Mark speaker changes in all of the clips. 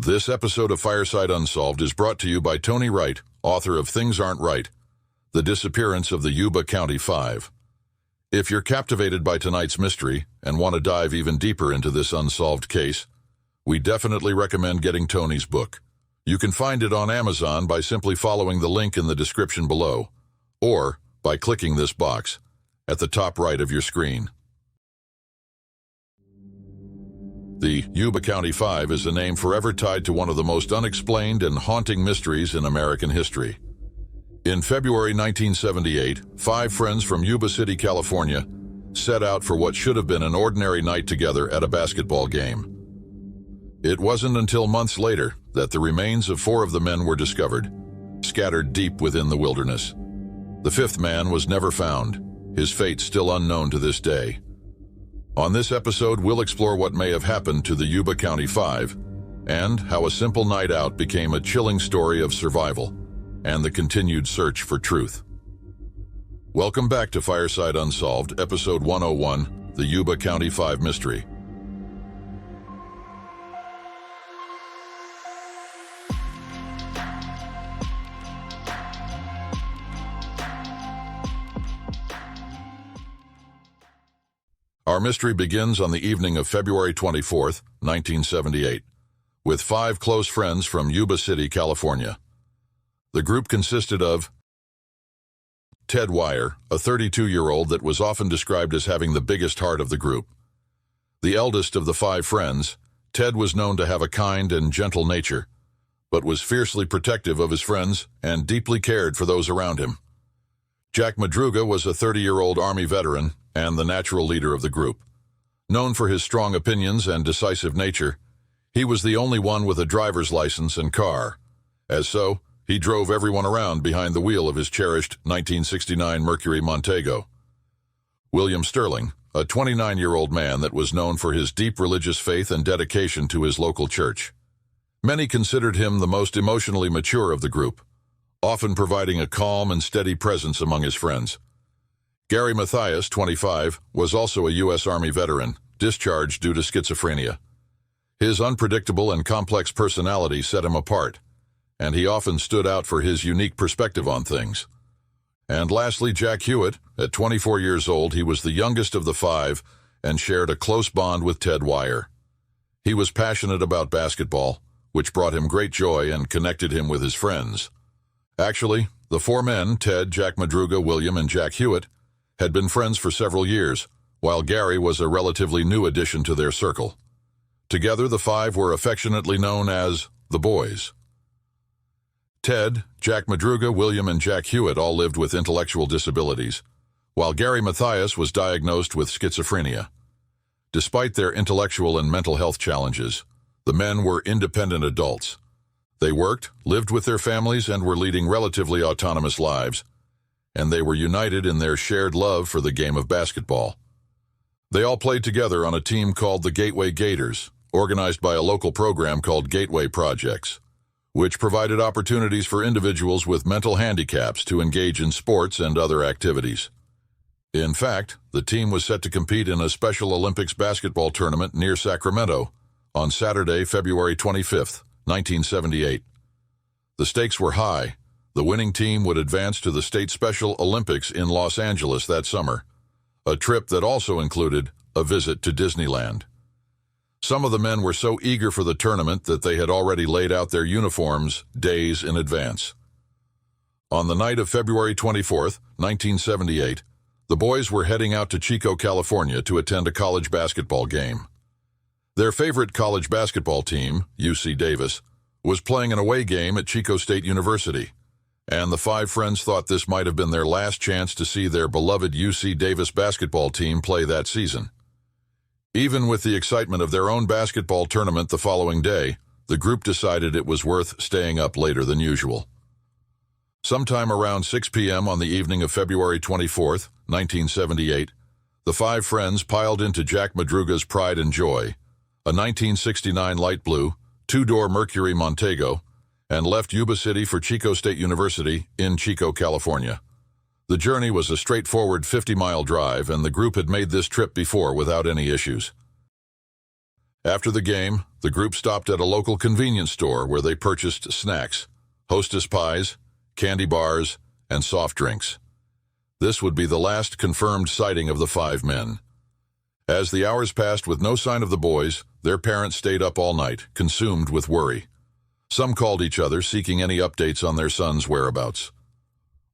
Speaker 1: This episode of Fireside Unsolved is brought to you by Tony Wright, author of Things Aren't Right, The Disappearance of the Yuba County Five. If you're captivated by tonight's mystery and want to dive even deeper into this unsolved case, we definitely recommend getting Tony's book. You can find it on Amazon by simply following the link in the description below, or by clicking this box at the top right of your screen. The Yuba County Five is a name forever tied to one of the most unexplained and haunting mysteries in American history. In February 1978, five friends from Yuba City, California, set out for what should have been an ordinary night together at a basketball game. It wasn't until months later that the remains of four of the men were discovered, scattered deep within the wilderness. The fifth man was never found, his fate still unknown to this day. On this episode, we'll explore what may have happened to the Yuba County Five, and how a simple night out became a chilling story of survival and the continued search for truth. Welcome back to Fireside Unsolved, Episode 101, The Yuba County Five Mystery. Our mystery begins on the evening of February 24th, 1978, with five close friends from Yuba City, California. The group consisted of Ted Wire, a 32-year-old that was often described as having the biggest heart of the group. The eldest of the five friends, Ted was known to have a kind and gentle nature, but was fiercely protective of his friends and deeply cared for those around him. Jack Madruga was a 30-year-old Army veteran and the natural leader of the group. Known for his strong opinions and decisive nature, he was the only one with a driver's license and car. As so, he drove everyone around behind the wheel of his cherished 1969 Mercury Montego. William Sterling, a 29-year-old man that was known for his deep religious faith and dedication to his local church. Many considered him the most emotionally mature of the group, often providing a calm and steady presence among his friends. Gary Mathias, 25, was also a U.S. Army veteran, discharged due to schizophrenia. His unpredictable and complex personality set him apart, and he often stood out for his unique perspective on things. And lastly, Jack Hewitt, at 24 years old, he was the youngest of the five and shared a close bond with Ted Wire. He was passionate about basketball, which brought him great joy and connected him with his friends. Actually, the four men, Ted, Jack Madruga, William, and Jack Hewitt, had been friends for several years, while Gary was a relatively new addition to their circle. Together, the five were affectionately known as the Boys. Ted, Jack Madruga, William, and Jack Hewitt all lived with intellectual disabilities, while Gary Mathias was diagnosed with schizophrenia. Despite their intellectual and mental health challenges, the men were independent adults. They worked, lived with their families, and were leading relatively autonomous lives, and they were united in their shared love for the game of basketball. They all played together on a team called the Gateway Gators, organized by a local program called Gateway Projects, which provided opportunities for individuals with mental handicaps to engage in sports and other activities. In fact, the team was set to compete in a Special Olympics basketball tournament near Sacramento on Saturday, February 25th, 1978. The stakes were high. The winning team would advance to the State Special Olympics in Los Angeles that summer, a trip that also included a visit to Disneyland. Some of the men were so eager for the tournament that they had already laid out their uniforms days in advance. On the night of February 24th, 1978, the boys were heading out to Chico, California to attend a college basketball game. Their favorite college basketball team, UC Davis, was playing an away game at Chico State University, and the five friends thought this might have been their last chance to see their beloved UC Davis basketball team play that season. Even with the excitement of their own basketball tournament the following day, the group decided it was worth staying up later than usual. Sometime around 6 p.m. on the evening of February 24th, 1978, the five friends piled into Jack Madruga's Pride and Joy, a 1969 light blue, two-door Mercury Montego, and left Yuba City for Chico State University in Chico, California. The journey was a straightforward 50-mile drive, and the group had made this trip before without any issues. After the game, the group stopped at a local convenience store where they purchased snacks, Hostess pies, candy bars, and soft drinks. This would be the last confirmed sighting of the 5 men. As the hours passed with no sign of the boys, their parents stayed up all night, consumed with worry. Some called each other, seeking any updates on their son's whereabouts.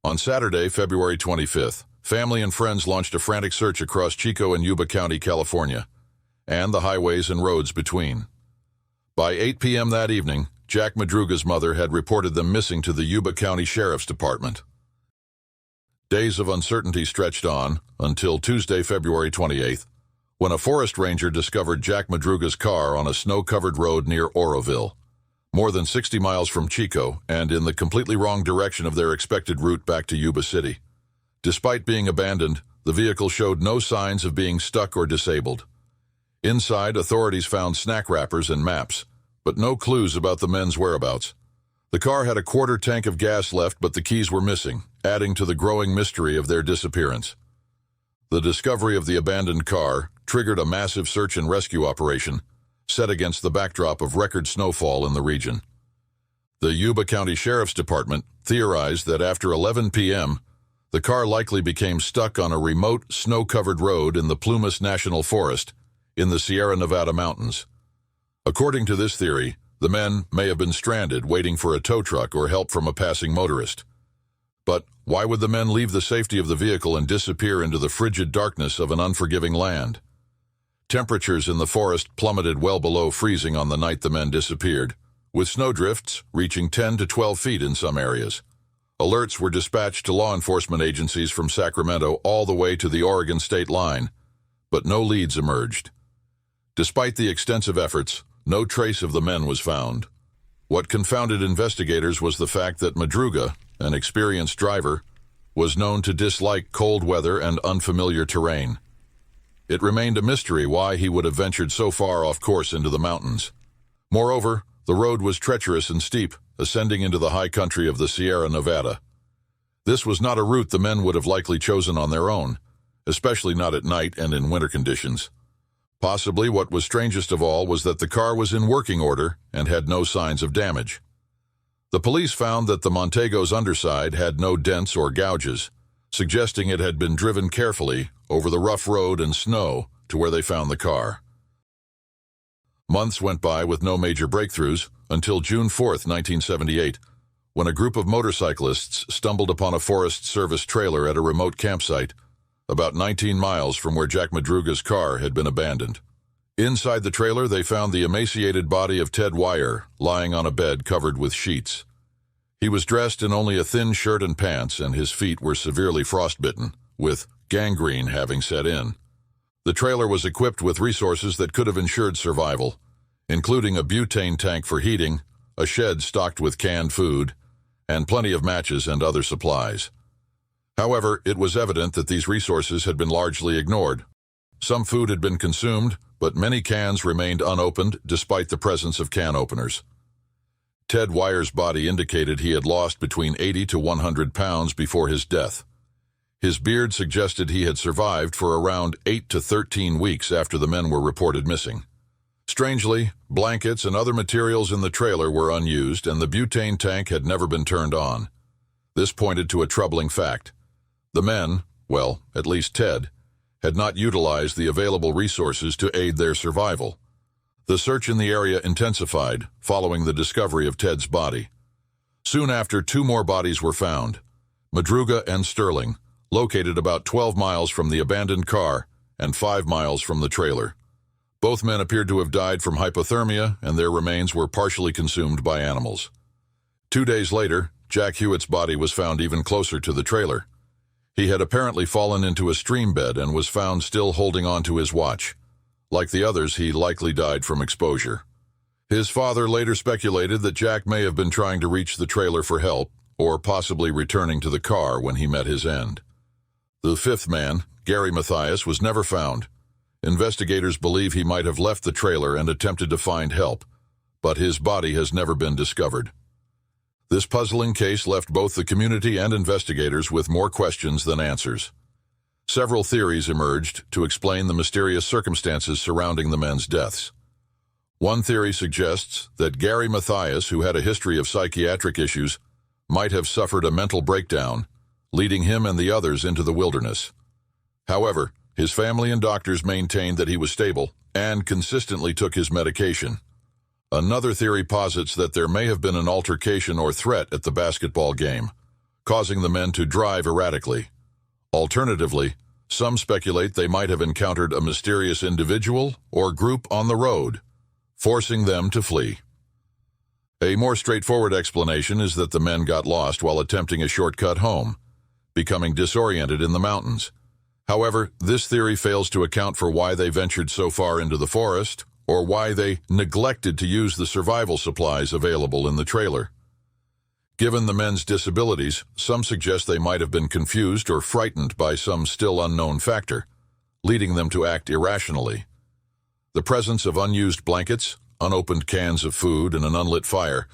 Speaker 1: On Saturday, February 25th, family and friends launched a frantic search across Chico and Yuba County, California, and the highways and roads between. By 8 p.m. that evening, Jack Madruga's mother had reported them missing to the Yuba County Sheriff's Department. Days of uncertainty stretched on until Tuesday, February 28th, when a forest ranger discovered Jack Madruga's car on a snow-covered road near Oroville, more than 60 miles from Chico and in the completely wrong direction of their expected route back to Yuba City. Despite being abandoned, the vehicle showed no signs of being stuck or disabled. Inside, authorities found snack wrappers and maps, but no clues about the men's whereabouts. The car had a quarter tank of gas left, but the keys were missing, adding to the growing mystery of their disappearance. The discovery of the abandoned car triggered a massive search and rescue operation, set against the backdrop of record snowfall in the region. The Yuba County Sheriff's Department theorized that after 11 p.m., the car likely became stuck on a remote, snow-covered road in the Plumas National Forest in the Sierra Nevada mountains. According to this theory, the men may have been stranded, waiting for a tow truck or help from a passing motorist. But why would the men leave the safety of the vehicle and disappear into the frigid darkness of an unforgiving land? Temperatures in the forest plummeted well below freezing on the night the men disappeared, with snowdrifts reaching 10 to 12 feet in some areas. Alerts were dispatched to law enforcement agencies from Sacramento all the way to the Oregon state line, but no leads emerged. Despite the extensive efforts, no trace of the men was found. What confounded investigators was the fact that Madruga, an experienced driver, was known to dislike cold weather and unfamiliar terrain. It remained a mystery why he would have ventured so far off course into the mountains. Moreover, the road was treacherous and steep, ascending into the high country of the Sierra Nevada. This was not a route the men would have likely chosen on their own, especially not at night and in winter conditions. Possibly what was strangest of all was that the car was in working order and had no signs of damage. The police found that the Montego's underside had no dents or gouges, suggesting it had been driven carefully over the rough road and snow to where they found the car. Months went by with no major breakthroughs until June 4, 1978, when a group of motorcyclists stumbled upon a Forest Service trailer at a remote campsite, about 19 miles from where Jack Madruga's car had been abandoned. Inside the trailer, they found the emaciated body of Ted Wire lying on a bed covered with sheets. He was dressed in only a thin shirt and pants, and his feet were severely frostbitten, with gangrene having set in. The trailer was equipped with resources that could have ensured survival, including a butane tank for heating, a shed stocked with canned food, and plenty of matches and other supplies. However, it was evident that these resources had been largely ignored. Some food had been consumed, but many cans remained unopened despite the presence of can openers. Ted Wire's body indicated he had lost between 80 to 100 pounds before his death. His beard suggested he had survived for around 8 to 13 weeks after the men were reported missing. Strangely, blankets and other materials in the trailer were unused, and the butane tank had never been turned on. This pointed to a troubling fact. The men, well, at least Ted, had not utilized the available resources to aid their survival. The search in the area intensified following the discovery of Ted's body. Soon after, 2 more bodies were found, Madruga and Sterling, located about 12 miles from the abandoned car and 5 miles from the trailer. Both men appeared to have died from hypothermia, and their remains were partially consumed by animals. 2 days later, Jack Hewitt's body was found even closer to the trailer. He had apparently fallen into a stream bed and was found still holding onto his watch. Like the others, he likely died from exposure. His father later speculated that Jack may have been trying to reach the trailer for help, or possibly returning to the car when he met his end. The 5th man, Gary Mathias, was never found. Investigators believe he might have left the trailer and attempted to find help, but his body has never been discovered. This puzzling case left both the community and investigators with more questions than answers. Several theories emerged to explain the mysterious circumstances surrounding the men's deaths. One theory suggests that Gary Mathias, who had a history of psychiatric issues, might have suffered a mental breakdown, leading him and the others into the wilderness. However, his family and doctors maintained that he was stable and consistently took his medication. Another theory posits that there may have been an altercation or threat at the basketball game, causing the men to drive erratically. Alternatively, some speculate they might have encountered a mysterious individual or group on the road, forcing them to flee. A more straightforward explanation is that the men got lost while attempting a shortcut home, becoming disoriented in the mountains. However, this theory fails to account for why they ventured so far into the forest or why they neglected to use the survival supplies available in the trailer. Given the men's disabilities, some suggest they might have been confused or frightened by some still unknown factor, leading them to act irrationally. The presence of unused blankets, unopened cans of food, and an unlit fire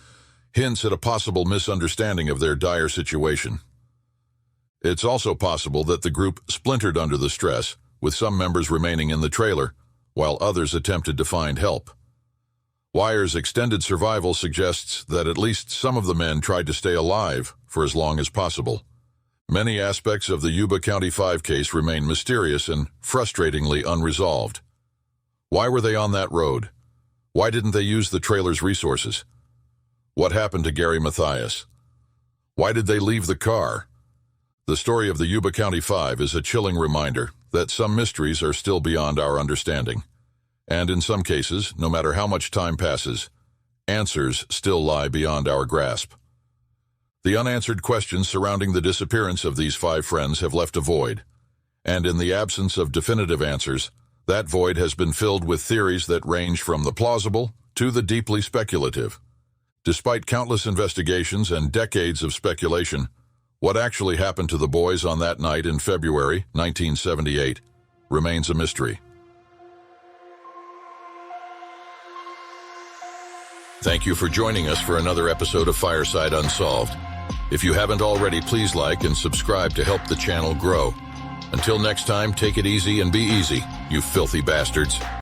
Speaker 1: hints at a possible misunderstanding of their dire situation. It's also possible that the group splintered under the stress, with some members remaining in the trailer, while others attempted to find help. Wire's extended survival suggests that at least some of the men tried to stay alive for as long as possible. Many aspects of the Yuba County 5 case remain mysterious and frustratingly unresolved. Why were they on that road? Why didn't they use the trailer's resources? What happened to Gary Mathias? Why did they leave the car? The story of the Yuba County 5 is a chilling reminder that some mysteries are still beyond our understanding. And in some cases, no matter how much time passes, answers still lie beyond our grasp. The unanswered questions surrounding the disappearance of these 5 friends have left a void, and in the absence of definitive answers, that void has been filled with theories that range from the plausible to the deeply speculative. Despite countless investigations and decades of speculation, what actually happened to the boys on that night in February 1978 remains a mystery. Thank you for joining us for another episode of Fireside Unsolved. If you haven't already, please like and subscribe to help the channel grow. Until next time, take it easy and be easy, you filthy bastards.